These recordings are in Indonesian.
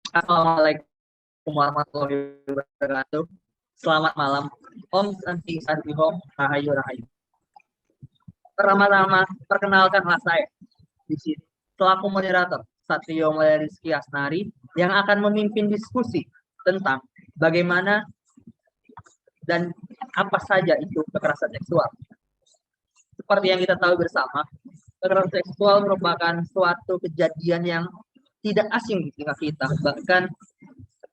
Assalamualaikum warahmatullahi wabarakatuh. Selamat malam. Om Santi Santi Om Rahayu Rahayu. Pertama-tama perkenalkanlah saya di sini selaku moderator Satrio Mulia Rizky Asnari yang akan memimpin diskusi tentang bagaimana dan apa saja itu kekerasan seksual. Seperti yang kita tahu bersama, kekerasan seksual merupakan suatu kejadian yang tidak asing di tengah kita, bahkan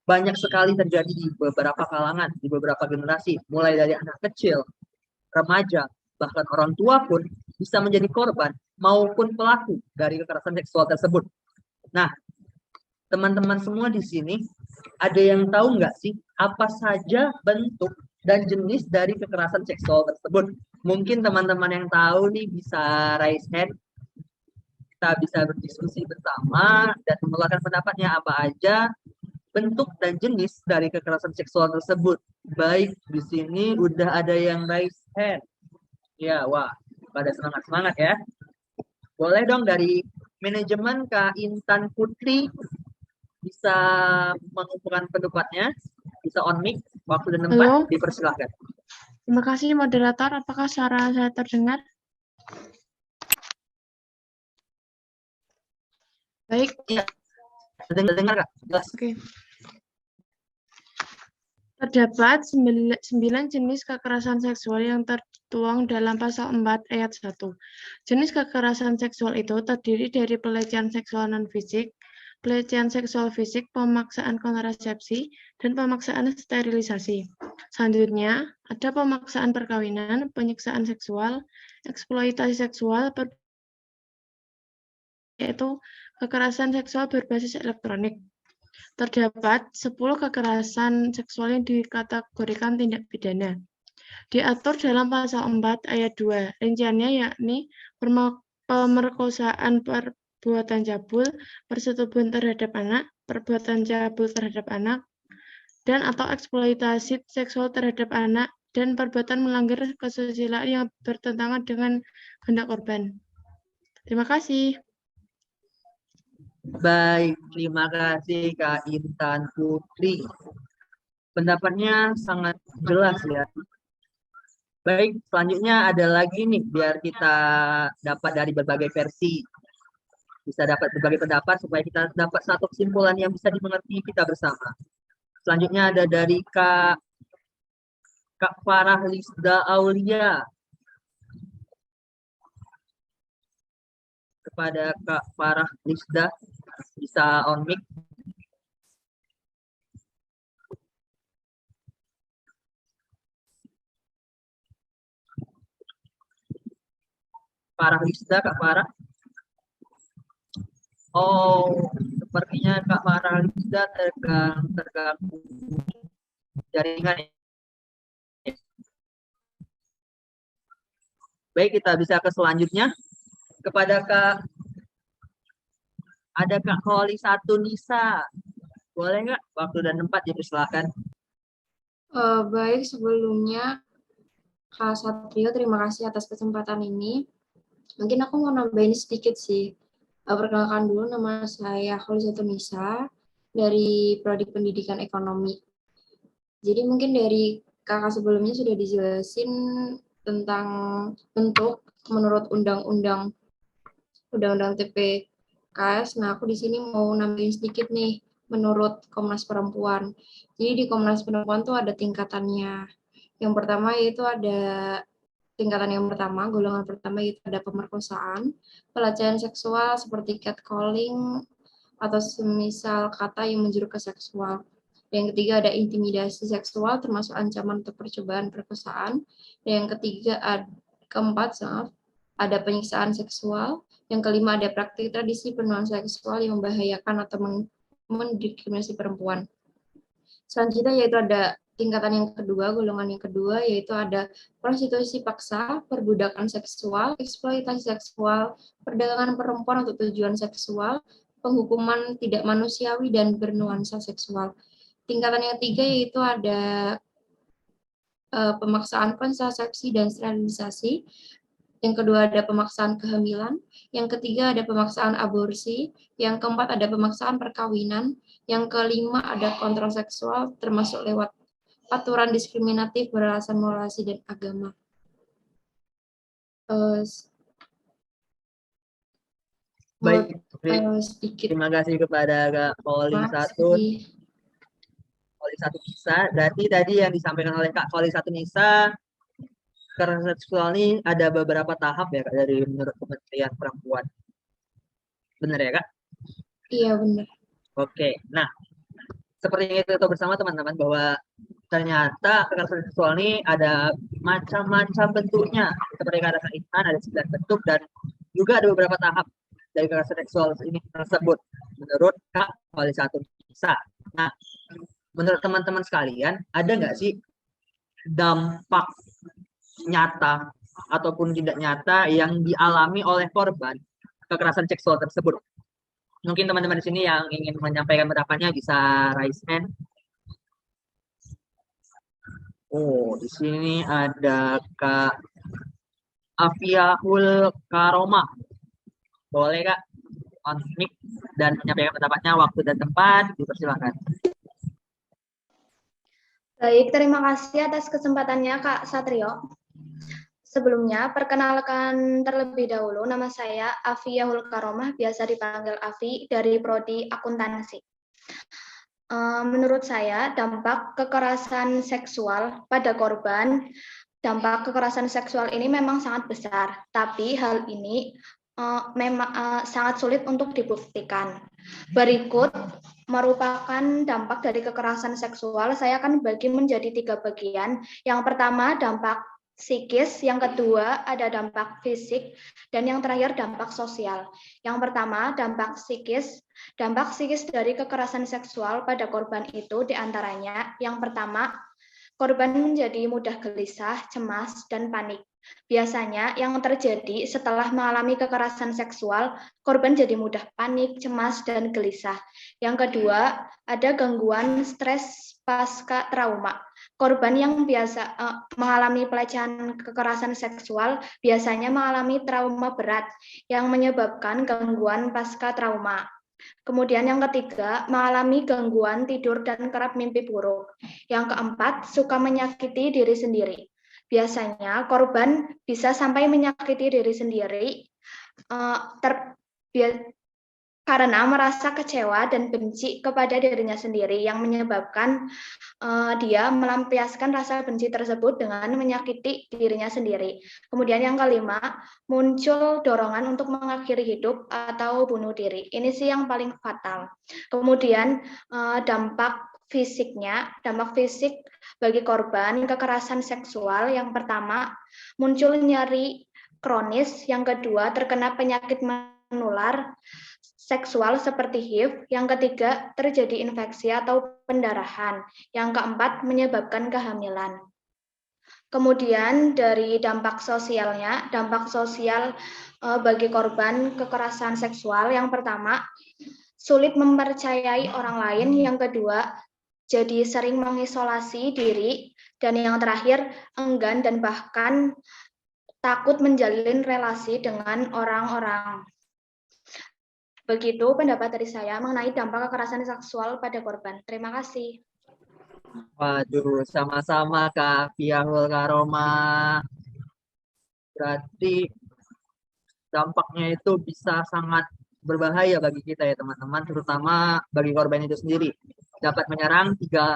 banyak sekali terjadi di beberapa kalangan, di beberapa generasi, mulai dari anak kecil, remaja, bahkan orang tua pun bisa menjadi korban maupun pelaku dari kekerasan seksual tersebut. Nah, teman-teman semua di sini, ada yang tahu nggak sih apa saja bentuk dan jenis dari kekerasan seksual tersebut? Mungkin teman-teman yang tahu nih bisa raise hand, kita bisa berdiskusi bersama dan mengeluarkan pendapatnya apa aja bentuk dan jenis dari kekerasan seksual tersebut. Baik, di sini udah ada yang raise hand. Ya, wah, pada semangat-semangat ya. Boleh dong dari manajemen Kak Intan Putri bisa mengumpulkan pendapatnya, bisa on mic, waktu dan tempat, Halo, dipersilahkan. terima kasih moderator. Apakah suara saya terdengar? Baik, Iya, dengar Kak? Jelas. oke. Terdapat 9 jenis kekerasan seksual yang tertuang dalam pasal 4 ayat 1. Jenis kekerasan seksual itu terdiri dari pelecehan seksual non-fisik, pelecehan seksual fisik, pemaksaan kontrasepsi, dan pemaksaan sterilisasi. Selanjutnya, ada pemaksaan perkawinan, penyiksaan seksual, eksploitasi seksual, yaitu kekerasan seksual berbasis elektronik. Terdapat 10 kekerasan seksual yang dikategorikan tindak pidana. Diatur dalam pasal 4 ayat 2. Rinciannya yakni pemerkosaan, perbuatan cabul, persetubuhan terhadap anak, perbuatan cabul terhadap anak, dan atau eksploitasi seksual terhadap anak, dan perbuatan melanggar kesusilaan yang bertentangan dengan kehendak korban. Terima kasih. Baik, terima kasih Kak Intan Putri. Pendapatnya sangat jelas ya. Baik, selanjutnya ada lagi nih, biar kita dapat dari berbagai versi, bisa dapat berbagai pendapat supaya kita dapat satu kesimpulan yang bisa dimengerti kita bersama. Selanjutnya ada dari Kak Farah Lisda Aulia. Kepada Kak Farah Lisda, bisa on mic. Farah Lisda, Kak Farah. Oh, sepertinya Kak Farah Lisda terganggu jaringan. Baik, kita bisa ke selanjutnya. Kepada ada Kak Holi Satu Nisa. Boleh nggak? Waktu dan tempat dipersilakan. Baik, sebelumnya Kak Satrio, terima kasih atas kesempatan ini. Mungkin aku mau nambahin sedikit sih. Perkenalkan dulu, nama saya Holi Nisa dari Prodi Pendidikan Ekonomi. Jadi mungkin dari kakak sebelumnya sudah dijelasin tentang bentuk menurut Undang-Undang TPKS. Nah, aku di sini mau nambahin sedikit nih menurut Komnas Perempuan. Jadi di Komnas Perempuan tuh ada tingkatannya. Yang pertama yaitu ada tingkatan yang pertama, golongan pertama yaitu ada pemerkosaan, pelecehan seksual seperti catcalling atau semisal kata yang menjuru ke seksual. Yang ketiga ada intimidasi seksual termasuk ancaman atau percobaan perkosaan. Yang ketiga keempat ada penyiksaan seksual. Yang kelima ada praktik tradisi penuaan seksual yang membahayakan atau mendiskriminasi perempuan. Selanjutnya yaitu ada tingkatan yang kedua, golongan yang kedua, yaitu ada prostitusi paksa, perbudakan seksual, eksploitasi seksual, perdagangan perempuan untuk tujuan seksual, penghukuman tidak manusiawi, dan bernuansa seksual. Tingkatan yang tiga yaitu ada pemaksaan kontrasepsi dan sterilisasi, Yang kedua ada pemaksaan kehamilan. Yang ketiga ada pemaksaan aborsi. Yang keempat ada pemaksaan perkawinan. Yang kelima ada kontrol seksual termasuk lewat aturan diskriminatif beralasan morasi dan agama. Baik, Sedikit. terima kasih kepada Kak Poli satu Nisa. Berarti tadi yang disampaikan oleh Kak Poli satu Nisa, kekerasan seksual ini ada beberapa tahap ya Kak, dari menurut Kementerian Perempuan. Benar ya Kak? Iya benar. Oke, nah seperti yang kita tahu bersama teman-teman bahwa ternyata kekerasan seksual ini ada macam-macam bentuknya. Seperti kekerasan insan ada 9 bentuk dan juga ada beberapa tahap dari kekerasan seksual ini tersebut menurut Kak Poli satu Nisa. Nah, menurut teman-teman sekalian, ada nggak sih dampak nyata ataupun tidak nyata yang dialami oleh korban kekerasan seksual tersebut? Mungkin teman-teman di sini yang ingin menyampaikan pendapatnya bisa raise hand. Oh, di sini ada Kak Afiahul Karomah. Boleh Kak on mic dan menyampaikan pendapatnya, waktu dan tempat dipersilakan. Baik, terima kasih atas kesempatannya Kak Satrio. Sebelumnya, perkenalkan terlebih dahulu, nama saya Afiyahul Karomah, biasa dipanggil Afi, dari Prodi Akuntansi. Menurut saya, dampak kekerasan seksual pada korban, dampak kekerasan seksual ini memang sangat besar, tapi hal ini memang sangat sulit untuk dibuktikan. Berikut merupakan dampak dari kekerasan seksual. Saya akan bagi menjadi 3 bagian. Yang pertama, dampak psikis, yang kedua ada dampak fisik, dan yang terakhir dampak sosial. Yang pertama, dampak psikis. Dampak psikis dari kekerasan seksual pada korban itu diantaranya, yang pertama, korban menjadi mudah gelisah, cemas, dan panik. Biasanya yang terjadi setelah mengalami kekerasan seksual, korban jadi mudah panik, cemas, dan gelisah. Yang kedua, ada gangguan stres pasca trauma. Korban yang biasa mengalami pelecehan kekerasan seksual biasanya mengalami trauma berat yang menyebabkan gangguan pasca trauma. Kemudian yang ketiga, mengalami gangguan tidur dan kerap mimpi buruk. Yang keempat, suka menyakiti diri sendiri. Biasanya korban bisa sampai menyakiti diri sendiri karena merasa kecewa dan benci kepada dirinya sendiri, yang menyebabkan dia melampiaskan rasa benci tersebut dengan menyakiti dirinya sendiri. Kemudian yang kelima, muncul dorongan untuk mengakhiri hidup atau bunuh diri. Ini sih yang paling fatal. Kemudian dampak fisiknya, dampak fisik bagi korban kekerasan seksual, yang pertama, muncul nyeri kronis, yang kedua, terkena penyakit menular seksual seperti HIV, yang ketiga terjadi infeksi atau pendarahan, yang keempat menyebabkan kehamilan. Kemudian dari dampak sosialnya, dampak sosial bagi korban kekerasan seksual, yang pertama, sulit mempercayai orang lain, yang kedua, jadi sering mengisolasi diri, dan yang terakhir, enggan dan bahkan takut menjalin relasi dengan orang-orang. Begitu pendapat dari saya mengenai dampak kekerasan seksual pada korban. Terima kasih. Waduh, sama-sama Kak Fiahul Karomah. Berarti dampaknya itu bisa sangat berbahaya bagi kita ya teman-teman, terutama bagi korban itu sendiri. Dapat menyerang 3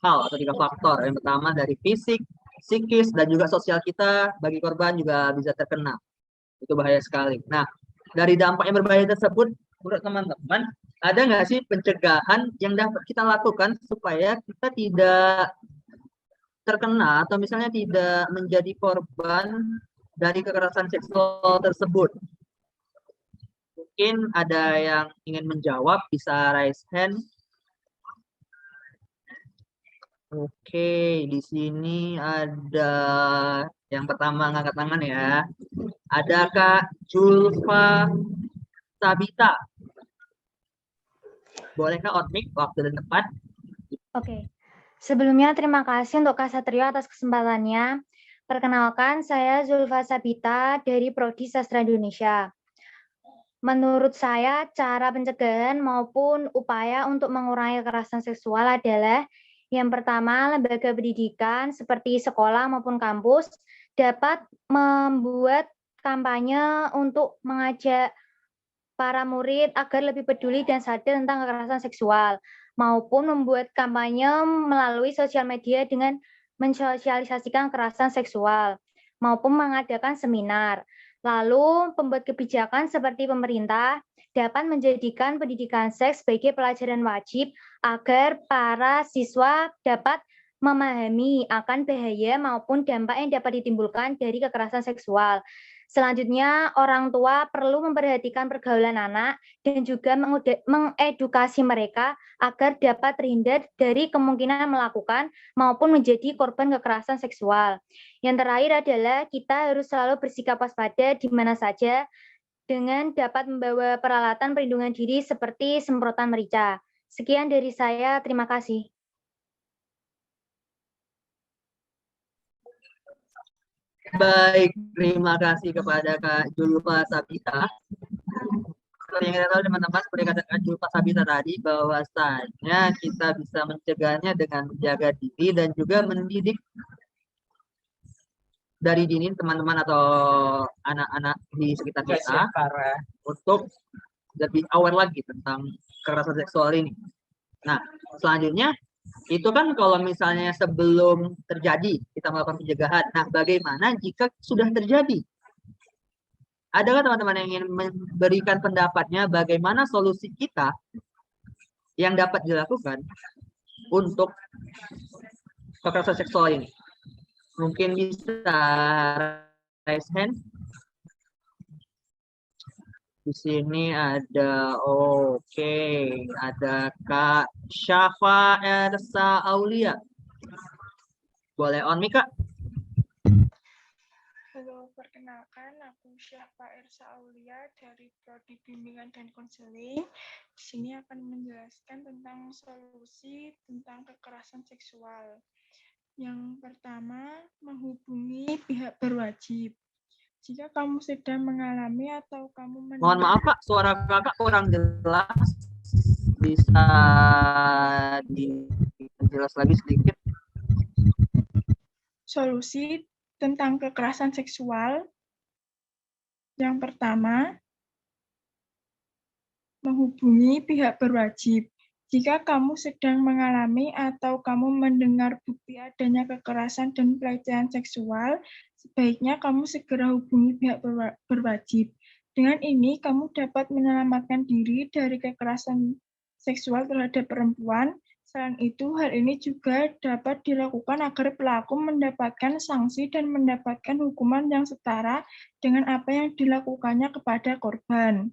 hal atau 3 faktor. Yang pertama dari fisik, psikis, dan juga sosial kita bagi korban juga bisa terkena. Itu bahaya sekali. Nah, dari dampak yang berbahaya tersebut, menurut teman-teman, ada nggak sih pencegahan yang dapat kita lakukan supaya kita tidak terkena atau misalnya tidak menjadi korban dari kekerasan seksual tersebut? Mungkin ada yang ingin menjawab, bisa raise hand. Oke, di sini ada yang pertama ngangkat tangan ya. Ada Kak Julfa Sabita. Boleh Kak on mic, waktu dan tempat? Oke. Sebelumnya terima kasih untuk Kak Satrio atas kesempatannya. Perkenalkan, saya Zulfa Sabita dari Prodi Sastra Indonesia. Menurut saya, cara pencegahan maupun upaya untuk mengurangi kekerasan seksual adalah yang pertama, lembaga pendidikan seperti sekolah maupun kampus dapat membuat kampanye untuk mengajak para murid agar lebih peduli dan sadar tentang kekerasan seksual, maupun membuat kampanye melalui sosial media dengan mensosialisasikan kekerasan seksual, maupun mengadakan seminar. Lalu, pembuat kebijakan seperti pemerintah dapat menjadikan pendidikan seks sebagai pelajaran wajib agar para siswa dapat memahami akan bahaya maupun dampak yang dapat ditimbulkan dari kekerasan seksual. Selanjutnya, orang tua perlu memperhatikan pergaulan anak dan juga mengedukasi mereka agar dapat terhindar dari kemungkinan melakukan maupun menjadi korban kekerasan seksual. Yang terakhir adalah kita harus selalu bersikap waspada di mana saja dengan dapat membawa peralatan perlindungan diri seperti semprotan merica. Sekian dari saya, terima kasih. Baik, terima kasih kepada Kak Zulfa Sabita. Seperti yang kita tahu teman-teman, seperti kata Kak Zulfa Sabita tadi, bahwasanya kita bisa mencegahnya dengan menjaga diri dan juga mendidik dari dini teman-teman atau anak-anak di sekitar kita untuk lebih aware lagi tentang kekerasan seksual ini. Nah, selanjutnya itu kan kalau misalnya sebelum terjadi kita melakukan pencegahan. Nah, bagaimana jika sudah terjadi? Adakah teman-teman yang ingin memberikan pendapatnya bagaimana solusi kita yang dapat dilakukan untuk kekerasan seksual ini? Mungkin bisa raise hand. Di sini ada, ada Kak Syafa Ersa Aulia. Boleh on mic, Kak? Halo, perkenalkan aku Syafa Ersa Aulia dari Prodi Bimbingan dan Konseling. Di sini akan menjelaskan tentang solusi tentang kekerasan seksual. Yang pertama, menghubungi pihak berwajib. Jika kamu sedang mengalami atau kamu Mohon maaf, Kak, suara Kakak kurang jelas. Bisa dijelas lagi sedikit. Solusi tentang kekerasan seksual. Yang pertama, menghubungi pihak berwajib. Jika kamu sedang mengalami atau kamu mendengar bukti adanya kekerasan dan pelecehan seksual, sebaiknya kamu segera hubungi pihak berwajib. Dengan ini, kamu dapat menyelamatkan diri dari kekerasan seksual terhadap perempuan. Selain itu, hal ini juga dapat dilakukan agar pelaku mendapatkan sanksi dan mendapatkan hukuman yang setara dengan apa yang dilakukannya kepada korban.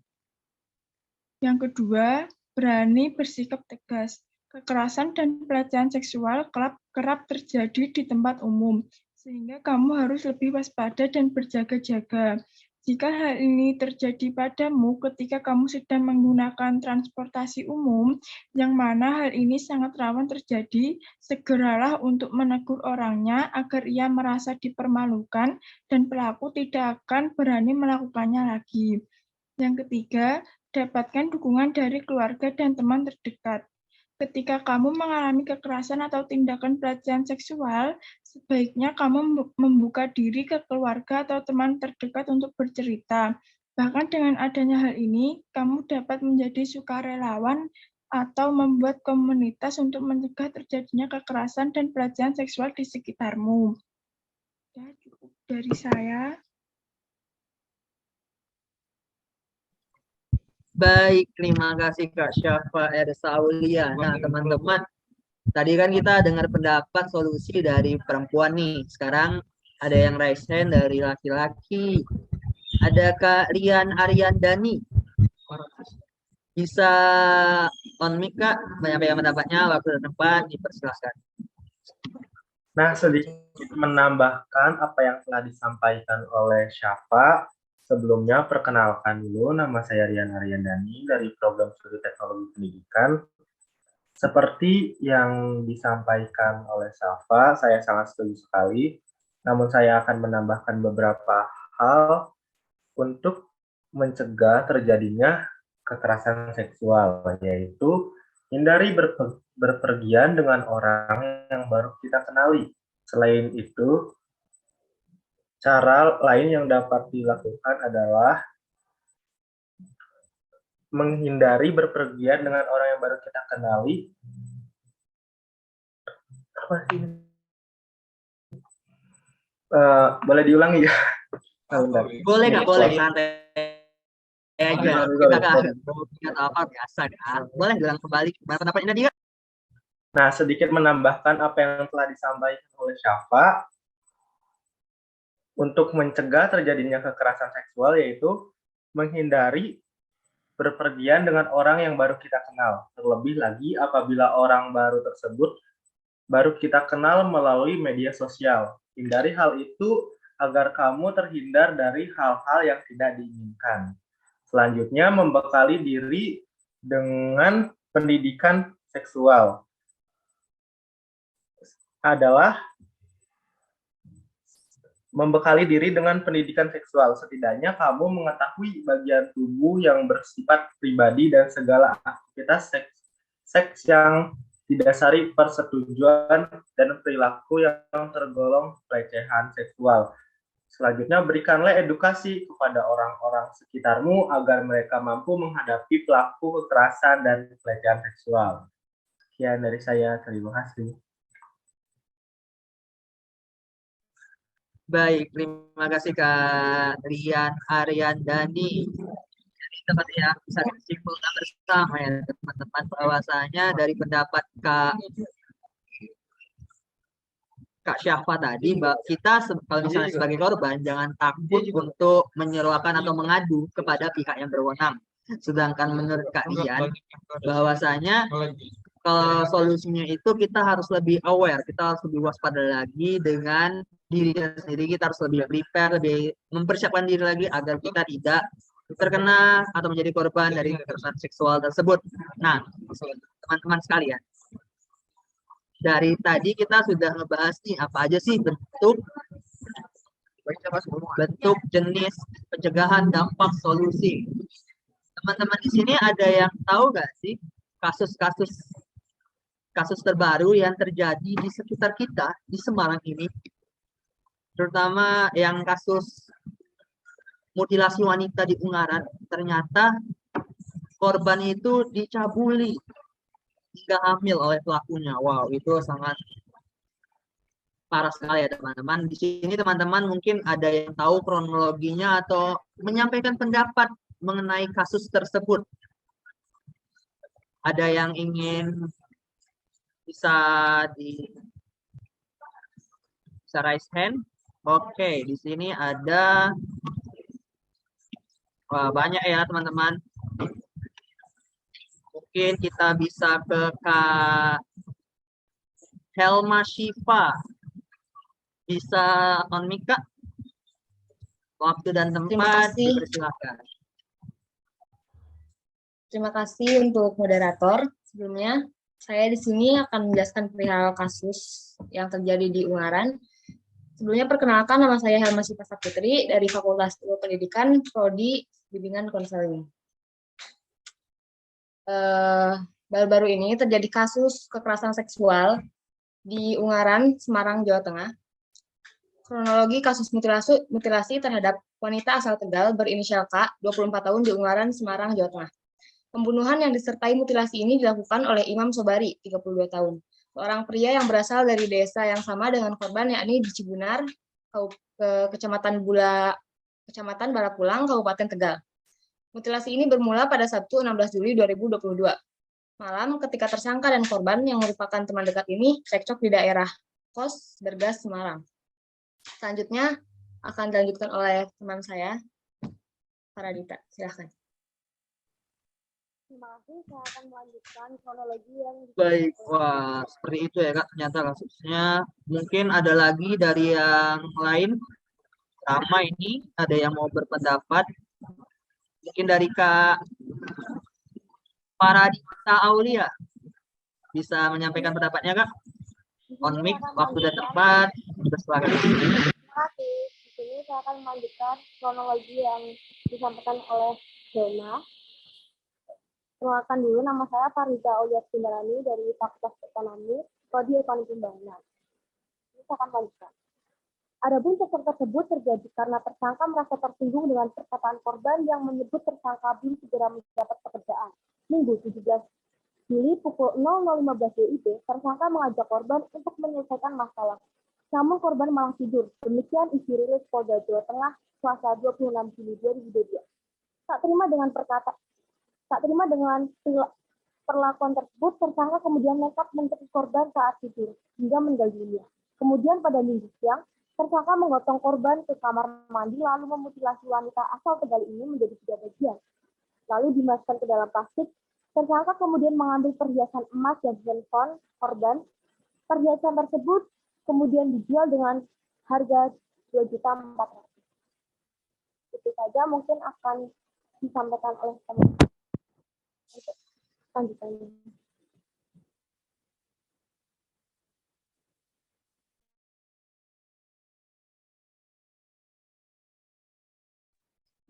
Yang kedua, berani bersikap tegas. Kekerasan dan pelecehan seksual kerap terjadi di tempat umum, sehingga kamu harus lebih waspada dan berjaga-jaga. Jika hal ini terjadi padamu ketika kamu sedang menggunakan transportasi umum, yang mana hal ini sangat rawan terjadi, segeralah untuk menegur orangnya agar ia merasa dipermalukan dan pelaku tidak akan berani melakukannya lagi. Yang ketiga, dapatkan dukungan dari keluarga dan teman terdekat. Ketika kamu mengalami kekerasan atau tindakan pelecehan seksual, sebaiknya kamu membuka diri ke keluarga atau teman terdekat untuk bercerita. Bahkan dengan adanya hal ini, kamu dapat menjadi sukarelawan atau membuat komunitas untuk mencegah terjadinya kekerasan dan pelecehan seksual di sekitarmu. Ya, cukup dari saya. Baik, terima kasih Kak Syafa Ersa Aulia. Nah, teman-teman, tadi kan kita dengar pendapat solusi dari perempuan nih. Sekarang ada yang raise hand dari laki-laki. Ada Kak Rian Aryandani. Bisa on mic, Kak, menyampaikan pendapatnya, waktu dan tempat dipersilakan. Nah, sedikit menambahkan apa yang telah disampaikan oleh Syafa. Sebelumnya, perkenalkan dulu, nama saya Rian Aryandani dari Program Studi Teknologi Pendidikan. Seperti yang disampaikan oleh Syafa, saya sangat setuju sekali Namun saya akan menambahkan beberapa hal untuk mencegah terjadinya kekerasan seksual, yaitu hindari berpergian dengan orang yang baru kita kenali. Selain itu, cara lain yang dapat dilakukan adalah menghindari berpergian dengan orang yang baru kita kenali. Boleh diulangi ya? Boleh nggak? Boleh, santai aja. Kita nggak tahu apa biasa kan. Boleh bilang kembali gimana pendapatnya Nadia? Nah, sedikit menambahkan apa yang telah disampaikan oleh Syafa untuk mencegah terjadinya kekerasan seksual, yaitu menghindari berpergian dengan orang yang baru kita kenal. Terlebih lagi apabila orang baru tersebut baru kita kenal melalui media sosial. Hindari hal itu agar kamu terhindar dari hal-hal yang tidak diinginkan. Selanjutnya, membekali diri dengan pendidikan seksual adalah membekali diri dengan pendidikan seksual. Setidaknya kamu mengetahui bagian tubuh yang bersifat pribadi dan segala aktivitas seks yang didasari persetujuan dan perilaku yang tergolong pelecehan seksual. Selanjutnya, berikanlah edukasi kepada orang-orang sekitarmu agar mereka mampu menghadapi pelaku kekerasan dan pelecehan seksual. Sekian dari saya, terima kasih. Baik, terima kasih Kak Rian Aryandani. Jadi seperti yang bisa disimpulkan bersama ya teman-teman, bahwasanya dari pendapat Kak Syafa tadi, kita kalau misalnya sebagai korban jangan takut untuk menyeruakan atau mengadu kepada pihak yang berwenang. Sedangkan menurut Kak Rian, bahwasanya kalau solusinya itu kita harus lebih aware, kita harus lebih waspada lagi dengan diri kita sendiri, kita harus lebih prepare, lebih mempersiapkan diri lagi agar kita tidak terkena atau menjadi korban dari kekerasan seksual tersebut. Nah, teman-teman sekalian, dari tadi kita sudah ngebahas nih apa aja sih bentuk jenis pencegahan, dampak, solusi. Teman-teman di sini ada yang tahu nggak sih kasus terbaru yang terjadi di sekitar kita di Semarang ini, terutama yang kasus mutilasi wanita di Ungaran? Ternyata korban itu dicabuli hingga hamil oleh pelakunya. Wow, itu sangat parah sekali ya teman-teman. Di sini teman-teman mungkin ada yang tahu kronologinya atau menyampaikan pendapat mengenai kasus tersebut. Ada yang ingin bisa raise hand? Oke, di sini ada banyak ya teman-teman. Mungkin kita bisa ke Kak Helma Shiva. Bisa on mic, Kak? Waktu dan tempat dipersilakan. Terima kasih untuk moderator. Sebelumnya, saya di sini akan menjelaskan perihal kasus yang terjadi di Ungaran. Sebelumnya perkenalkan, nama saya Helma Shiva Saputri dari Fakultas Ilmu Pendidikan, Prodi Bimbingan Konseling. Baru-baru ini terjadi kasus kekerasan seksual di Ungaran, Semarang, Jawa Tengah. Kronologi kasus mutilasi terhadap wanita asal Tegal berinisial K, 24 tahun di Ungaran, Semarang, Jawa Tengah. Pembunuhan yang disertai mutilasi ini dilakukan oleh Imam Sobari, 32 tahun. Seorang pria yang berasal dari desa yang sama dengan korban, yakni di Cibunar, Kecamatan Barapulang, Kabupaten Tegal. Mutilasi ini bermula pada Sabtu 16 Juli 2022. Malam ketika tersangka dan korban yang merupakan teman dekat ini cekcok di daerah Kos Bergas, Semarang. Selanjutnya akan dilanjutkan oleh teman saya, Paradita. Silahkan. Terima kasih, saya akan melanjutkan kronologi yang... Baik, wah seperti itu ya Kak, ternyata kasusnya. Mungkin ada lagi dari yang lain, Rama ini, ada yang mau berpendapat. Mungkin dari Kak Paradita Aulia, bisa menyampaikan pendapatnya Kak? On mic, waktu dan tempat, silakan. kasih. Di sini saya akan melanjutkan kronologi yang disampaikan oleh Dona. Perkenalkan dulu, nama saya Farida Aulias Bindarani dari Fakultas Ekonomi, Prodi Ekonomi Pembangunan. Ini saya akan lanjutkan. Adapun sektor tersebut terjadi karena tersangka merasa tersinggung dengan perkataan korban yang menyebut tersangka belum segera mendapat pekerjaan. Minggu 17 Juli pukul 00.15 WIB, tersangka mengajak korban untuk menyelesaikan masalah. Namun korban malah tidur. Demikian isi rilis Polda Jawa Tengah Selasa 26 Juli 2022. Tak terima dengan perlakuan tersebut, tersangka kemudian nekat mencekik korban saat tidur hingga meninggal dunia. Kemudian pada Minggu siang, tersangka menggotong korban ke kamar mandi lalu memutilasi wanita asal Tegal ini menjadi 3 bagian. Lalu dimasukkan ke dalam plastik. Tersangka kemudian mengambil perhiasan emas dan handphone korban. Perhiasan tersebut kemudian dijual dengan harga Rp2.400.000. Itu saja mungkin akan disampaikan oleh teman-teman. Lanjutannya.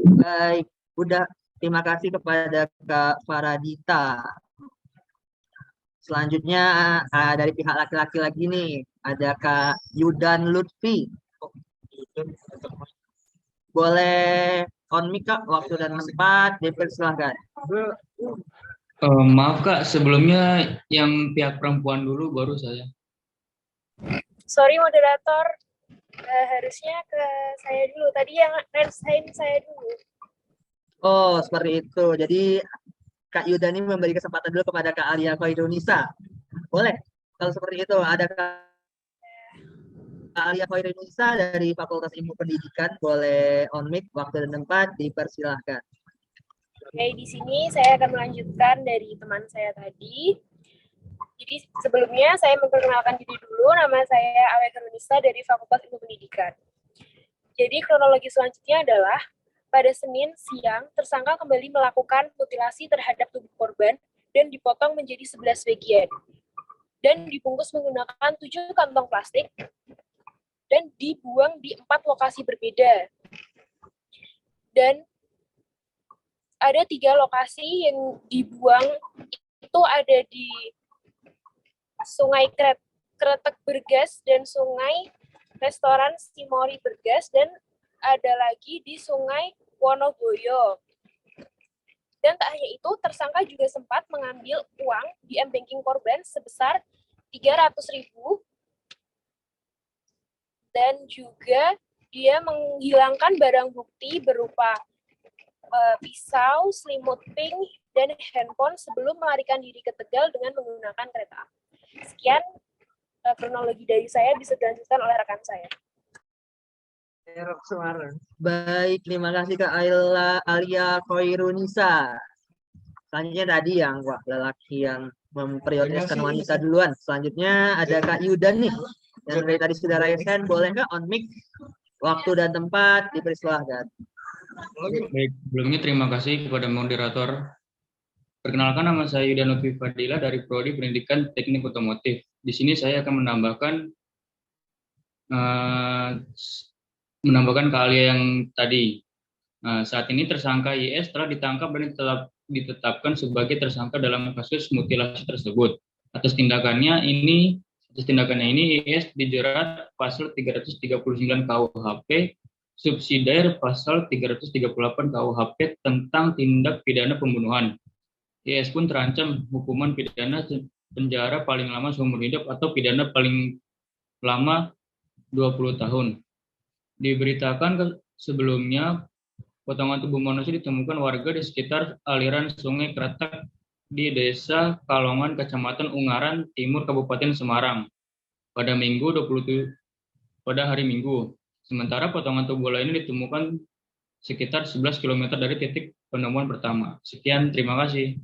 Baik, udah. Terima kasih kepada Kak Faradita. Selanjutnya dari pihak laki-laki lagi nih, ada Kak Yudan Lutfi. Boleh on mic Kak, waktu dan tempat dipersilahkan. Maaf Kak, sebelumnya yang pihak perempuan dulu baru saya. Sorry moderator, harusnya ke saya dulu. Tadi yang raise saya dulu. Oh, seperti itu. Jadi Kak Yudan ini memberi kesempatan dulu kepada Kak Alia Khairunisa. Boleh? Kalau seperti itu, ada Kak Alia Khairunisa dari Fakultas Ilmu Pendidikan. Boleh on mic, waktu dan tempat dipersilahkan. Oke, di sini saya akan melanjutkan dari teman saya tadi. Jadi sebelumnya saya memperkenalkan diri dulu. Nama saya Alia Khairunisa dari Fakultas Ilmu Pendidikan. Jadi kronologi selanjutnya adalah pada Senin siang, tersangka kembali melakukan mutilasi terhadap tubuh korban dan dipotong menjadi 11 bagian. Dan dibungkus menggunakan 7 kantong plastik dan dibuang di 4 lokasi berbeda. Dan ada 3 lokasi yang dibuang itu ada di Sungai Kretek Bergas dan Sungai Restoran Simori Bergas, dan ada lagi di Sungai Wonogoyo. Dan tak hanya itu, tersangka juga sempat mengambil uang di m-banking korban sebesar 300.000, dan juga dia menghilangkan barang bukti berupa pisau, selimut pink, dan handphone sebelum melarikan diri ke Tegal dengan menggunakan kereta. Sekian kronologi dari saya, bisa dilanjutkan oleh rekan saya. Baik, terima kasih Kak Alia Khairunisa. Selanjutnya tadi yang lelaki yang memprioritaskan wanita duluan. Selanjutnya ada Kak Yudan nih, yang dari tadi sudah raise hand. Boleh Kak on mic, waktu dan tempat dipersilahkan. Baik, sebelumnya terima kasih kepada moderator. Perkenalkan, nama saya Yudan Lutfi Fadila dari Prodi Pendidikan Teknik Otomotif. Di sini saya akan menambahkan ke Alia yang tadi. Saat ini tersangka IS telah ditangkap dan ditetapkan sebagai tersangka dalam kasus mutilasi tersebut. Atas tindakannya ini IS dijerat pasal 339 KUHP, subsidiar pasal 338 KUHP tentang tindak pidana pembunuhan. IS pun terancam hukuman pidana penjara paling lama seumur hidup atau pidana paling lama 20 tahun. Diberitakan sebelumnya, potongan tubuh manusia ditemukan warga di sekitar aliran Sungai Kretek di Desa Kalongan, Kecamatan Ungaran Timur, Kabupaten Semarang pada hari Minggu. Sementara potongan tubuh lainnya ditemukan sekitar 11 km dari titik penemuan pertama. Sekian, terima kasih.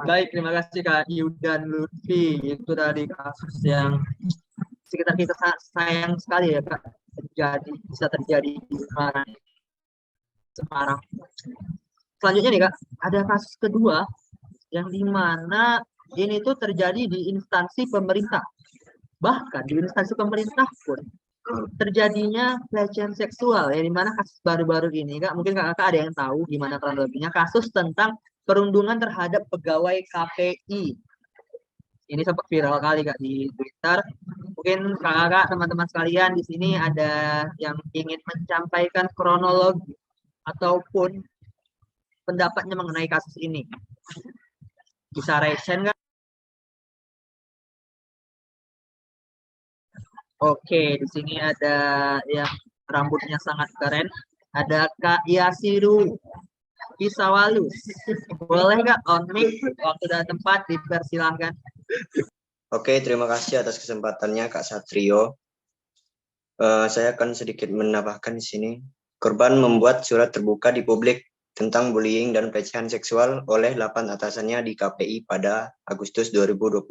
Baik, terima kasih Kak Yudan Lutfi. Itu dari kasus yang sekitar kita sayang sekali ya Kak, bisa terjadi di Semarang. Selanjutnya nih Kak, ada kasus kedua yang dimana ini tuh terjadi di instansi pemerintah. Bahkan di instansi pemerintah pun terjadinya pelecehan seksual, ya, di mana kasus baru-baru ini, Kak, mungkin Kakak ada yang tahu gimana kurang lebihnya, kasus tentang perundungan terhadap pegawai KPI. Ini sempat viral kali, Kak, di Twitter. Mungkin Kakak, teman-teman sekalian di sini ada yang ingin menyampaikan kronologi ataupun pendapatnya mengenai kasus ini. Bisa resen, Kak? Oke, di sini ada yang rambutnya sangat keren. Ada Kak Yasiru Kisawalu. Boleh Kak on mic, waktu dan tempat dipersilahkan. Oke, terima kasih atas kesempatannya Kak Satrio. Saya akan sedikit menambahkan di sini. Korban membuat surat terbuka di publik tentang bullying dan pelecehan seksual oleh 8 atasannya di KPI pada Agustus 2021.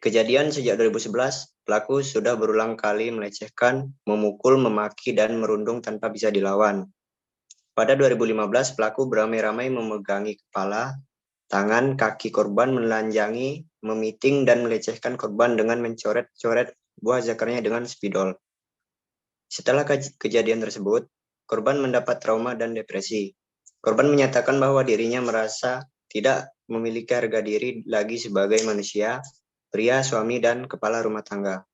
Kejadian sejak 2011, pelaku sudah berulang kali melecehkan, memukul, memaki, dan merundung tanpa bisa dilawan. Pada 2015, pelaku beramai-ramai memegangi kepala, tangan, kaki korban, menelanjangi, memiting, dan melecehkan korban dengan mencoret-coret buah zakarnya dengan spidol. Setelah kejadian tersebut, korban mendapat trauma dan depresi. Korban menyatakan bahwa dirinya merasa tidak memiliki harga diri lagi sebagai manusia, pria, suami, dan kepala rumah tangga.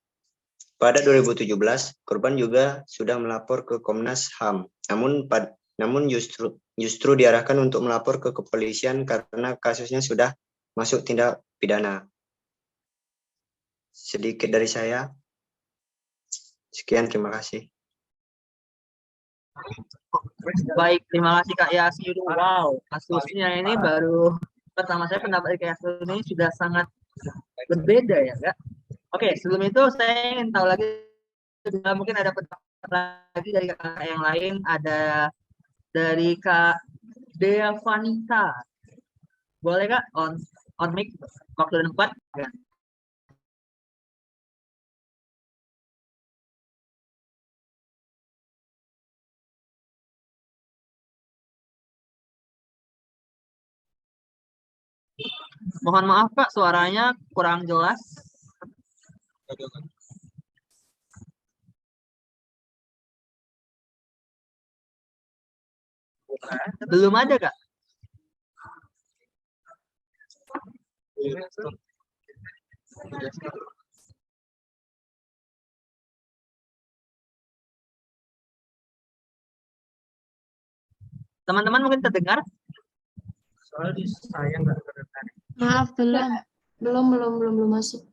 Pada 2017, korban juga sudah melapor ke Komnas HAM, namun justru diarahkan untuk melapor ke kepolisian karena kasusnya sudah masuk tindak pidana. Sedikit dari saya. Sekian, terima kasih. Baik, terima kasih Kak Yasiru. Wow, kasusnya ini baru pertama saya pendapat Kak Yasiru ini sudah sangat berbeda ya, Kak. Oke, sebelum itu saya ingin tahu lagi, mungkin ada pendapat lagi dari kakak yang lain, ada dari Kak Dea Vanita. Boleh Kak on mic, waktu dan tempat. Ya. Mohon maaf Kak, suaranya kurang jelas. Belum ada Kak. Teman-teman mungkin terdengar? Soalnya saya nggak terdengar. Maaf, Belum masuk.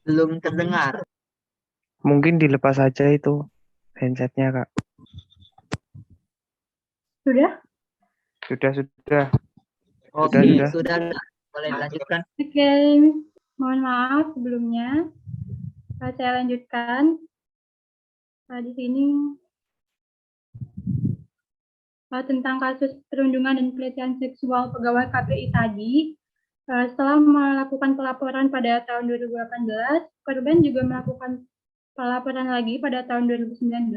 Belum terdengar. Mungkin dilepas saja itu handsetnya, Kak. Sudah? Sudah. Oke, sudah. Boleh lanjutkan. Oke, mohon maaf sebelumnya. Saya lanjutkan. Di sini tentang kasus perundungan dan pelecehan seksual pegawai KPI tadi. Setelah melakukan pelaporan pada tahun 2018, korban juga melakukan pelaporan lagi pada tahun 2019.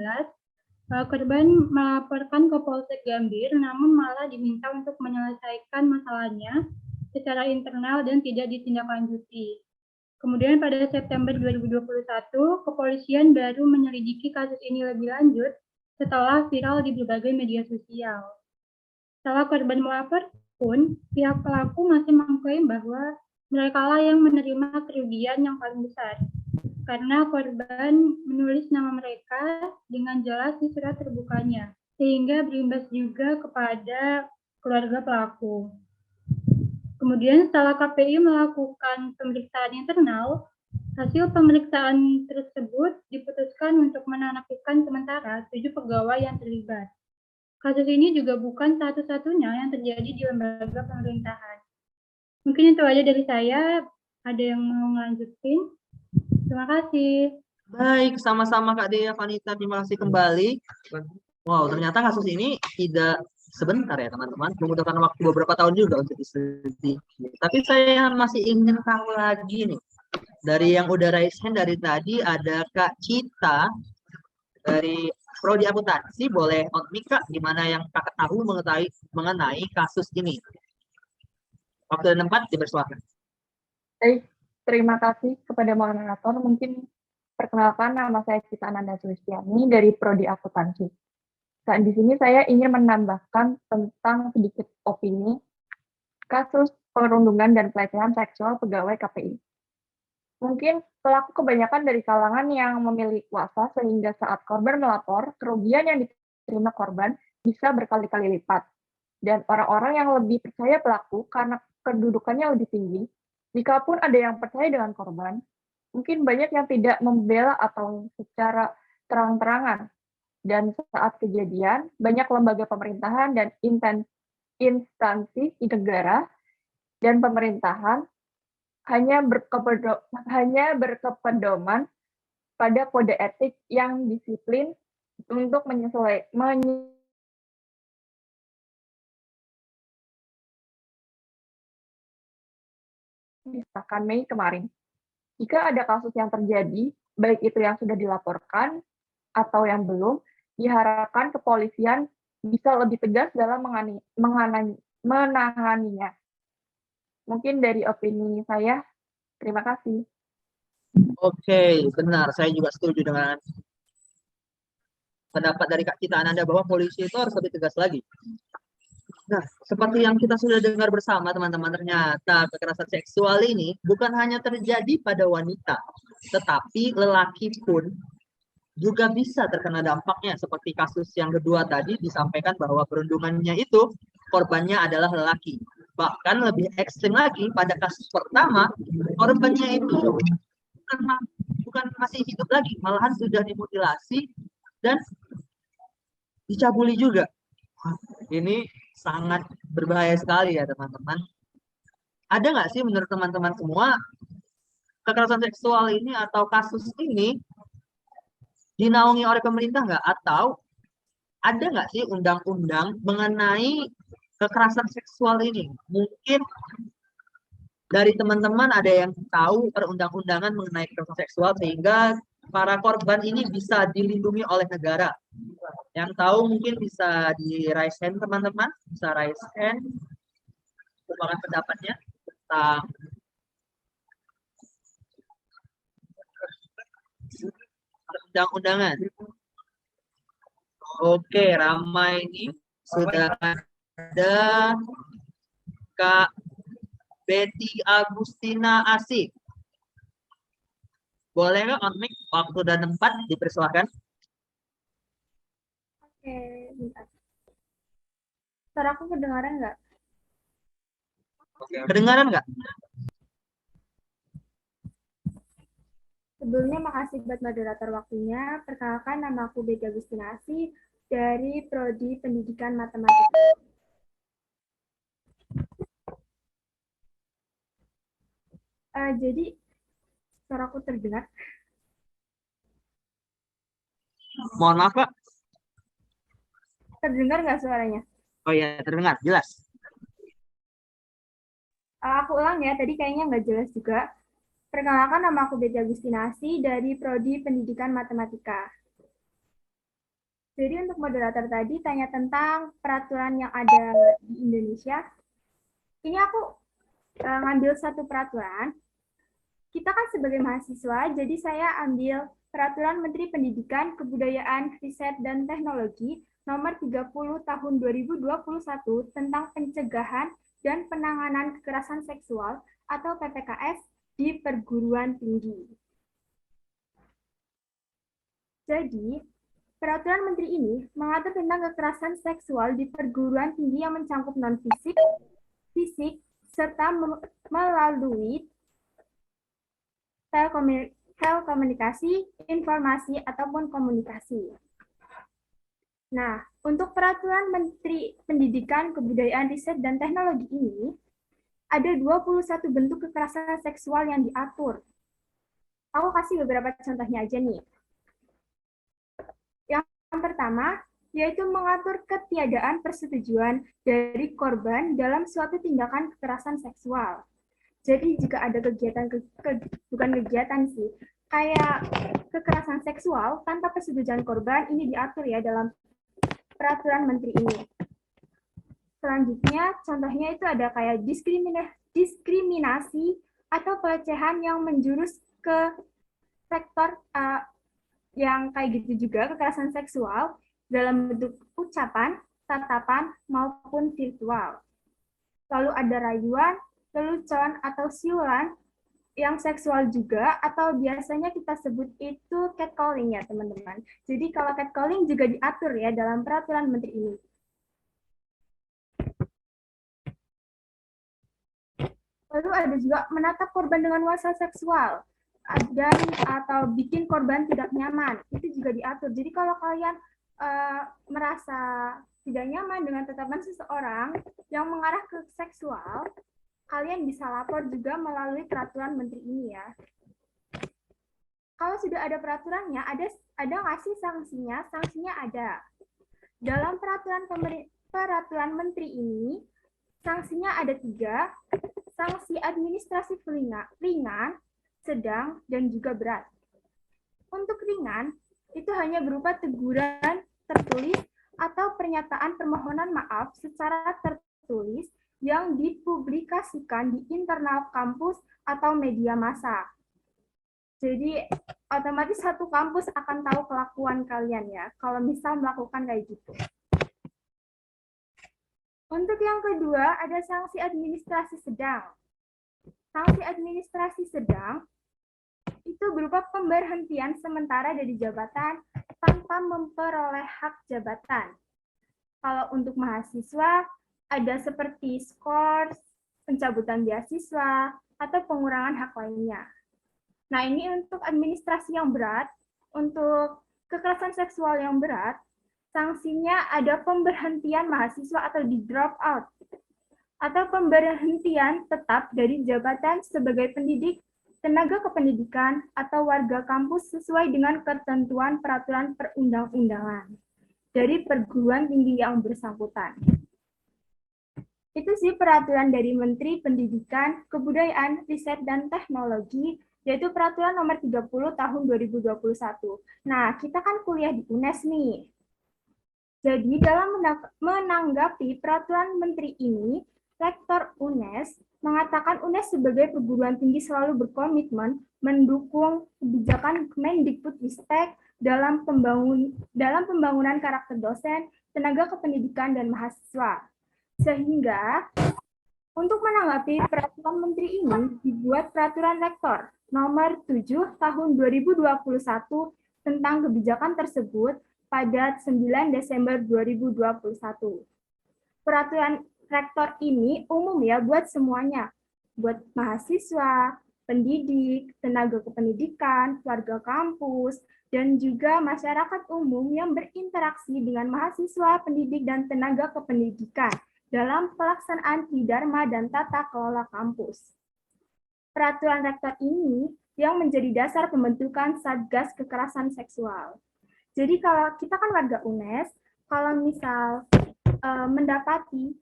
Korban melaporkan ke Polsek Gambir, namun malah diminta untuk menyelesaikan masalahnya secara internal dan tidak ditindaklanjuti. Kemudian pada September 2021, kepolisian baru menyelidiki kasus ini lebih lanjut setelah viral di berbagai media sosial. Setelah korban melapor pun, pihak pelaku masih mengklaim bahwa mereka lah yang menerima kerugian yang paling besar, karena korban menulis nama mereka dengan jelas di surat terbukanya, sehingga berimbas juga kepada keluarga pelaku. Kemudian setelah KPI melakukan pemeriksaan internal, hasil pemeriksaan tersebut diputuskan untuk menonaktifkan sementara 7 pegawai yang terlibat. Kasus ini juga bukan satu-satunya yang terjadi di lembaga pemerintahan. Mungkin itu aja dari saya. Ada yang mau melanjutin? Terima kasih. Baik, sama-sama Kak Dea Vanita, terima kasih kembali. Wow, ternyata kasus ini tidak sebentar ya teman-teman, membutuhkan waktu beberapa tahun juga untuk diselidiki. Tapi saya masih ingin tahu lagi nih, dari yang udah raise hand dari tadi ada Kak Cita dari Prodi Akuntansi, boleh on mic Kak, gimana yang Kakak tahu mengenai kasus ini? Waktu dan tempat dipersilakan. Baik, terima kasih kepada moderator. Mungkin perkenalkan, nama saya Cita Ananda Sulistiani dari Prodi Akuntansi. Saat di sini saya ingin menambahkan tentang sedikit opini kasus perundungan dan pelecehan seksual pegawai KPI. Mungkin pelaku kebanyakan dari kalangan yang memiliki kuasa sehingga saat korban melapor, kerugian yang diterima korban bisa berkali-kali lipat. Dan orang-orang yang lebih percaya pelaku karena kedudukannya lebih tinggi, jika pun ada yang percaya dengan korban, mungkin banyak yang tidak membela atau secara terang-terangan. Dan saat kejadian, banyak lembaga pemerintahan dan instansi negara dan pemerintahan hanya berkepedoman pada kode etik yang disiplin untuk menyelesaikan Mei kemarin. Jika ada kasus yang terjadi, baik itu yang sudah dilaporkan atau yang belum, diharapkan kepolisian bisa lebih tegas dalam menanganinya. Mungkin dari opini saya, terima kasih. Oke, benar. Saya juga setuju dengan pendapat dari Kak Cita Ananda bahwa polisi itu harus lebih tegas lagi. Nah, seperti yang kita sudah dengar bersama teman-teman, ternyata kekerasan seksual ini bukan hanya terjadi pada wanita, tetapi lelaki pun juga bisa terkena dampaknya. Seperti kasus yang kedua tadi disampaikan bahwa perundungannya itu korbannya adalah lelaki. Bahkan lebih ekstrim lagi, pada kasus pertama, korbannya itu bukan masih hidup lagi, malahan sudah dimutilasi dan dicabuli juga. Ini sangat berbahaya sekali ya teman-teman. Ada nggak sih menurut teman-teman semua kekerasan seksual ini atau kasus ini dinaungi oleh pemerintah nggak? Atau ada nggak sih undang-undang mengenai kekerasan seksual ini? Mungkin dari teman-teman ada yang tahu perundang-undangan mengenai kekerasan seksual sehingga para korban ini bisa dilindungi oleh negara. Yang tahu mungkin bisa di raise hand teman-teman, bisa raise hand, merupakan pendapatnya tentang perundang-undangan. Oke, ramai ini sudah ada Kak Betty Agustina Asik. Boleh nggak on mic, waktu dan tempat dipersilakan. Oke, bentar. Suara aku kedengaran nggak? Kedengaran nggak? Sebelumnya makasih buat moderator waktunya. Perkenalkan, nama aku Betty Agustina Asik dari Prodi Pendidikan Matematika. Jadi, suaraku terdengar? Mohon maaf, Pak. Terdengar nggak suaranya? Oh iya, terdengar. Jelas. Aku ulang ya, tadi kayaknya nggak jelas juga. Perkenalkan, nama aku Betty Agustina Asik dari Prodi Pendidikan Matematika. Jadi untuk moderator tadi tanya tentang peraturan yang ada di Indonesia. Ini aku ngambil satu peraturan. Kita kan sebagai mahasiswa, jadi saya ambil Peraturan Menteri Pendidikan, Kebudayaan, Riset, dan Teknologi Nomor 30 Tahun 2021 tentang pencegahan dan penanganan kekerasan seksual atau PPKS di perguruan tinggi. Jadi, Peraturan Menteri ini mengatur tentang kekerasan seksual di perguruan tinggi yang mencakup non-fisik, fisik, serta melalui telekomunikasi, informasi, ataupun komunikasi. Nah, untuk Peraturan Menteri Pendidikan, Kebudayaan, Riset, dan Teknologi ini, ada 21 bentuk kekerasan seksual yang diatur. Aku kasih beberapa contohnya aja nih. Yang pertama, yaitu mengatur ketiadaan persetujuan dari korban dalam suatu tindakan kekerasan seksual. Jadi jika ada kegiatan, bukan kegiatan sih, kayak kekerasan seksual tanpa persetujuan korban, ini diatur ya dalam Peraturan Menteri ini. Selanjutnya, contohnya itu ada kayak diskriminasi atau pelecehan yang menjurus ke sektor yang kayak gitu juga, kekerasan seksual dalam bentuk ucapan, tatapan, maupun virtual. Lalu ada rayuan, lelucon, atau siulan yang seksual juga, atau biasanya kita sebut itu catcalling ya teman-teman. Jadi kalau catcalling juga diatur ya dalam peraturan menteri ini. Lalu ada juga menatap korban dengan nuansa seksual dan atau bikin korban tidak nyaman, itu juga diatur. Jadi kalau kalian merasa tidak nyaman dengan tatapan seseorang yang mengarah ke seksual, kalian bisa lapor juga melalui peraturan menteri ini ya. Kalau sudah ada peraturannya, ada nggak sih sanksinya? Sanksinya ada. Dalam peraturan menteri ini, sanksinya ada 3, sanksi administratif ringan, sedang, dan juga berat. Untuk ringan, itu hanya berupa teguran tertulis atau pernyataan permohonan maaf secara tertulis yang dipublikasikan di internal kampus atau media massa. Jadi, otomatis satu kampus akan tahu kelakuan kalian ya, kalau misal melakukan kayak gitu. Untuk yang kedua, ada sanksi administrasi sedang. Sanksi administrasi sedang itu berupa pemberhentian sementara dari jabatan tanpa memperoleh hak jabatan. Kalau untuk mahasiswa, ada seperti skors, pencabutan beasiswa, atau pengurangan hak lainnya. Nah, ini untuk administrasi yang berat, untuk kekerasan seksual yang berat, sanksinya ada pemberhentian mahasiswa atau di drop out, atau pemberhentian tetap dari jabatan sebagai pendidik, tenaga kependidikan, atau warga kampus sesuai dengan ketentuan peraturan perundang-undangan dari perguruan tinggi yang bersangkutan. Itu sih peraturan dari Menteri Pendidikan, Kebudayaan, Riset, dan Teknologi, yaitu peraturan nomor 30 tahun 2021. Nah, kita kan kuliah di UNES nih. Jadi dalam menanggapi peraturan menteri ini, Rektor UNES mengatakan UNES sebagai perguruan tinggi selalu berkomitmen mendukung kebijakan Kemendikbudristek dalam pembangunan karakter dosen, tenaga kependidikan, dan mahasiswa. Sehingga untuk menanggapi peraturan menteri ini dibuat peraturan rektor nomor 7 tahun 2021 tentang kebijakan tersebut pada 9 Desember 2021. Peraturan rektor ini umum ya buat semuanya, buat mahasiswa, pendidik, tenaga kependidikan, warga kampus, dan juga masyarakat umum yang berinteraksi dengan mahasiswa, pendidik, dan tenaga kependidikan dalam pelaksanaan tridharma dan tata kelola kampus. Peraturan rektor ini yang menjadi dasar pembentukan Satgas Kekerasan Seksual. Jadi kalau kita kan warga UNES, kalau misal mendapati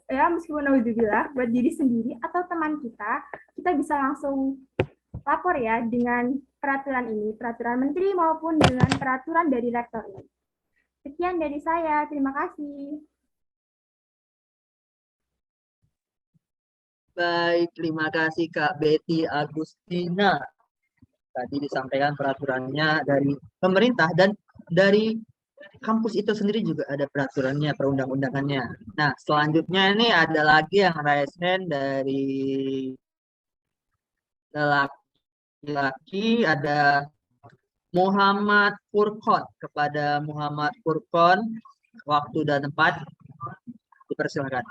ya meskipun nauzubillah buat diri sendiri atau teman kita bisa langsung lapor ya dengan peraturan ini, peraturan menteri maupun dengan peraturan dari rektor ini. Sekian dari saya, terima kasih. Baik, terima kasih Kak Betty Agustina. Tadi disampaikan peraturannya dari pemerintah dan dari kampus itu sendiri juga ada peraturannya, perundang-undangannya. Nah, selanjutnya ini ada lagi yang raise hand dari laki-laki, ada Muhammad Furqon. Kepada Muhammad Furqon, waktu dan tempat dipersilakan.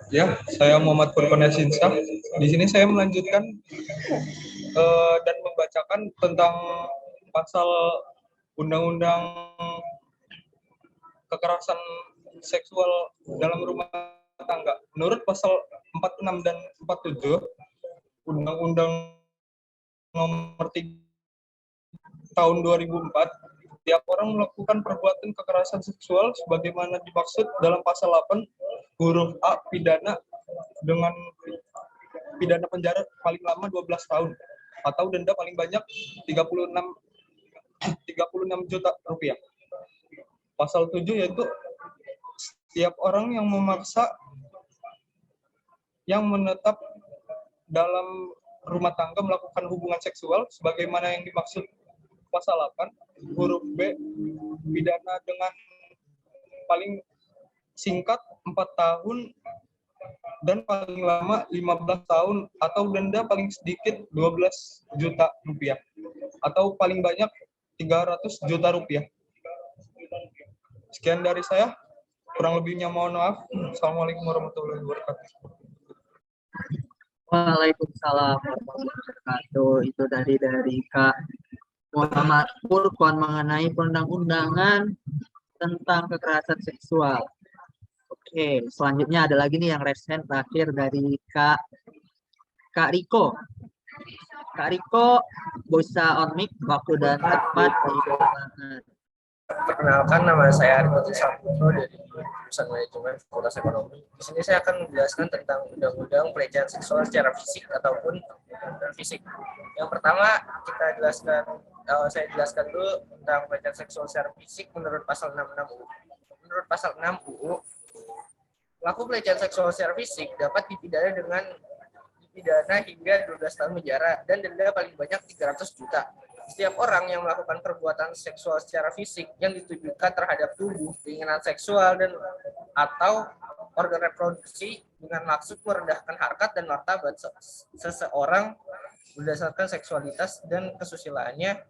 Ya, saya Muhammad Furqon Yasinsyah. Di sini saya melanjutkan dan membacakan tentang pasal Undang-Undang Kekerasan Seksual dalam Rumah Tangga. Menurut pasal 46 dan 47 Undang-Undang Nomor 3 Tahun 2004, setiap orang melakukan perbuatan kekerasan seksual sebagaimana dimaksud dalam pasal 8 huruf A pidana dengan pidana penjara paling lama 12 tahun atau denda paling banyak 36 juta rupiah. Pasal 7 yaitu setiap orang yang memaksa yang menetap dalam rumah tangga melakukan hubungan seksual sebagaimana yang dimaksud pasal 8 huruf B, pidana dengan paling singkat 4 tahun dan paling lama 15 tahun atau denda paling sedikit 12 juta rupiah atau paling banyak 300 juta rupiah. Sekian dari saya, kurang lebihnya mohon maaf. Assalamualaikum warahmatullahi wabarakatuh. Waalaikumsalam warahmatullahi wabarakatuh. Itu dari Kak Muhammad Furqan mengenai perundang-undangan tentang kekerasan seksual. Oke, selanjutnya ada lagi nih yang resen terakhir dari Kak Riko. Kak Riko bisa on mic, waktu dan tempat dipersilakan. Perkenalkan, nama saya Arifin Saputra dari jurusan Manajemen Fakultas Ekonomi. Di sini saya akan menjelaskan tentang undang-undang pelecehan seksual secara fisik ataupun non fisik. Yang pertama saya jelaskan dulu tentang pelecehan seksual secara fisik menurut pasal 66 UU. Menurut pasal 6 UU, pelaku pelecehan seksual secara fisik dapat dipidana hingga 12 tahun penjara dan denda paling banyak 300 juta. Setiap orang yang melakukan perbuatan seksual secara fisik yang ditujukan terhadap tubuh, keinginan seksual, dan atau organ reproduksi dengan maksud merendahkan harkat dan martabat seseorang berdasarkan seksualitas dan kesusilaannya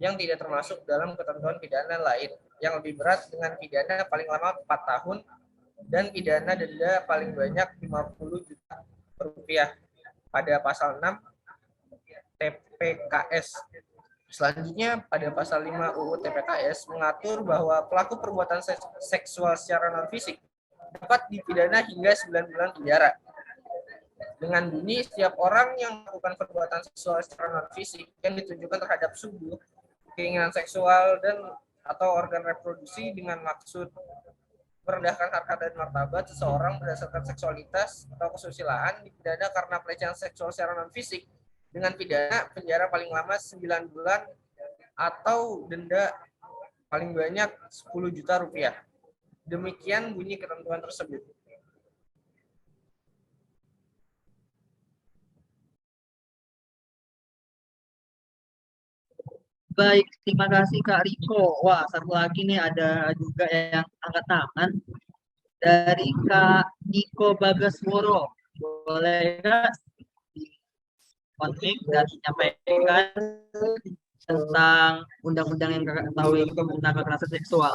yang tidak termasuk dalam ketentuan pidana lain yang lebih berat dengan pidana paling lama 4 tahun dan pidana denda paling banyak 50 juta rupiah pada pasal 6 TPKS. Selanjutnya, pada pasal 5 UU TPKS mengatur bahwa pelaku perbuatan seksual secara non-fisik dapat dipidana hingga 9 bulan penjara. Dengan bunyi, setiap orang yang melakukan perbuatan seksual secara non-fisik yang ditujukan terhadap tubuh, keinginan seksual, dan atau organ reproduksi dengan maksud merendahkan harkat dan martabat seseorang berdasarkan seksualitas atau kesusilaan dipidana karena pelecehan seksual secara non-fisik dengan pidana penjara paling lama 9 bulan atau denda paling banyak 10 juta rupiah. Demikian bunyi ketentuan tersebut. Baik, terima kasih Kak Riko. Wah, satu lagi nih ada juga yang angkat tangan dari Kak Niko Bagasworo. Boleh Kak konflik dan menyampaikan tentang undang-undang yang Kakak ketahui tentang kekerasan seksual?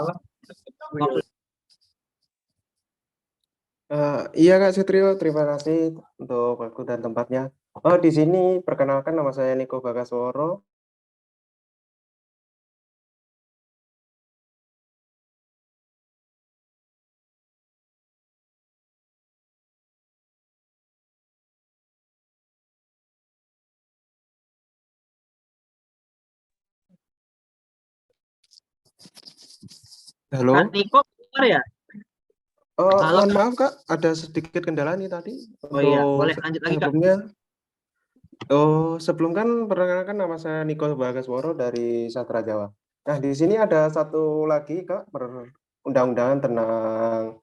Iya Kak Satrio, terima kasih untuk waktu dan tempatnya. Di sini perkenalkan, nama saya Niko Bagasworo. Halo. Kak Niko keluar ya? Halo, Mohon maaf Kak, ada sedikit kendala nih tadi. Oh iya, boleh lanjut lagi Kak. Sebelumnya, sebelum kan perkenalkan, nama saya Niko Bagasworo dari Sastra Jawa. Nah, di sini ada satu lagi Kak, perundang-undangan tentang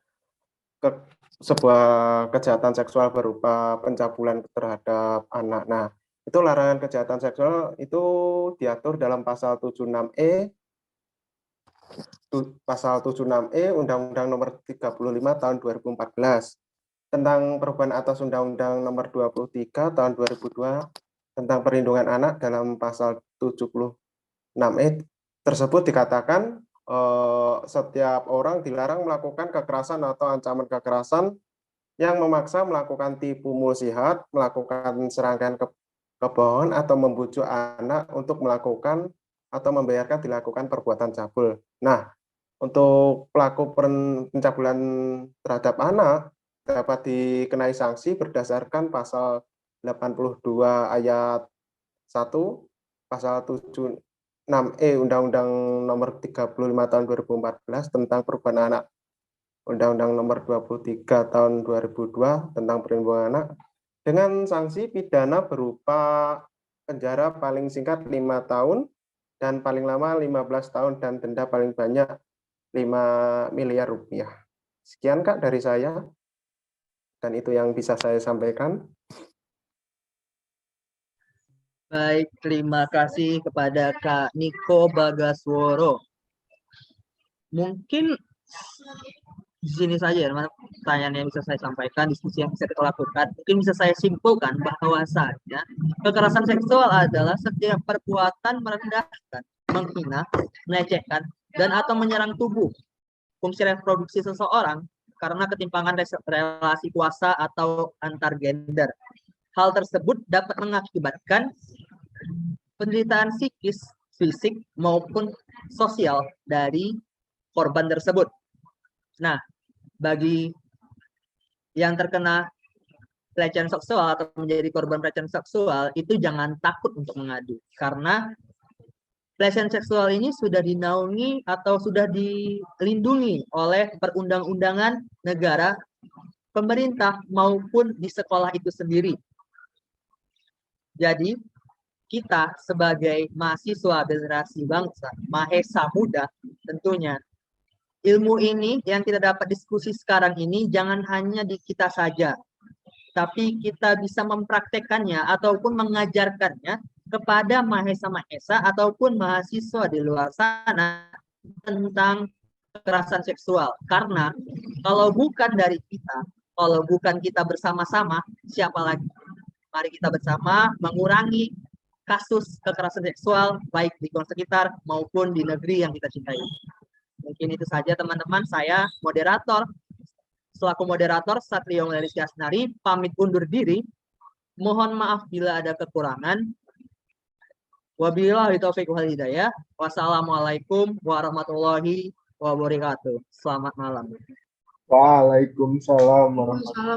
sebuah kejahatan seksual berupa pencabulan terhadap anak. Nah, itu larangan kejahatan seksual itu diatur dalam pasal 76E Undang-Undang Nomor 35 Tahun 2014 tentang perubahan atas Undang-Undang Nomor 23 Tahun 2002 tentang perlindungan anak. Dalam pasal 76E tersebut dikatakan setiap orang dilarang melakukan kekerasan atau ancaman kekerasan yang memaksa, melakukan tipu muslihat, melakukan serangkaian kebohongan atau membujuk anak untuk melakukan atau membiarkan dilakukan perbuatan cabul. Nah, untuk pelaku pencabulan terhadap anak dapat dikenai sanksi berdasarkan pasal 82 ayat 1, pasal 76E Undang-Undang Nomor 35 Tahun 2014 tentang perubahan anak, Undang-Undang Nomor 23 Tahun 2002 tentang perlindungan anak, dengan sanksi pidana berupa penjara paling singkat 5 tahun dan paling lama 15 tahun dan denda paling banyak 5 miliar rupiah. Sekian Kak dari saya, dan itu yang bisa saya sampaikan. Baik, terima kasih kepada Kak Niko Bagasworo. Mungkin di sini saja ya, pertanyaan yang bisa saya sampaikan, diskusi yang bisa kita lakukan. Mungkin bisa saya simpulkan bahwasanya kekerasan seksual adalah setiap perbuatan merendahkan, menghina, melecehkan, dan atau menyerang tubuh, fungsi reproduksi seseorang karena ketimpangan relasi kuasa atau antar gender. Hal tersebut dapat mengakibatkan penderitaan psikis, fisik, maupun sosial dari korban tersebut. Nah, bagi yang terkena pelecehan seksual atau menjadi korban pelecehan seksual, itu jangan takut untuk mengadu. Karena pelecehan seksual ini sudah dinaungi atau sudah dilindungi oleh perundang-undangan negara, pemerintah, maupun di sekolah itu sendiri. Jadi, kita sebagai mahasiswa generasi bangsa, Mahesa Muda, tentunya ilmu ini yang kita dapat diskusi sekarang ini jangan hanya di kita saja, tapi kita bisa mempraktekkannya ataupun mengajarkannya kepada mahesa-mahesa ataupun mahasiswa di luar sana tentang kekerasan seksual. Karena kalau bukan dari kita, kalau bukan kita bersama-sama, siapa lagi? Mari kita bersama mengurangi kasus kekerasan seksual baik di lingkungan sekitar maupun di negeri yang kita cintai. Mungkin itu saja teman-teman, saya selaku moderator Satrio Rizky Asnari pamit undur diri. Mohon maaf bila ada kekurangan. Wabillahi taufiq wal hidayah. Wassalamualaikum warahmatullahi wabarakatuh. Selamat malam. Waalaikumsalam warahmatullahi wabarakatuh.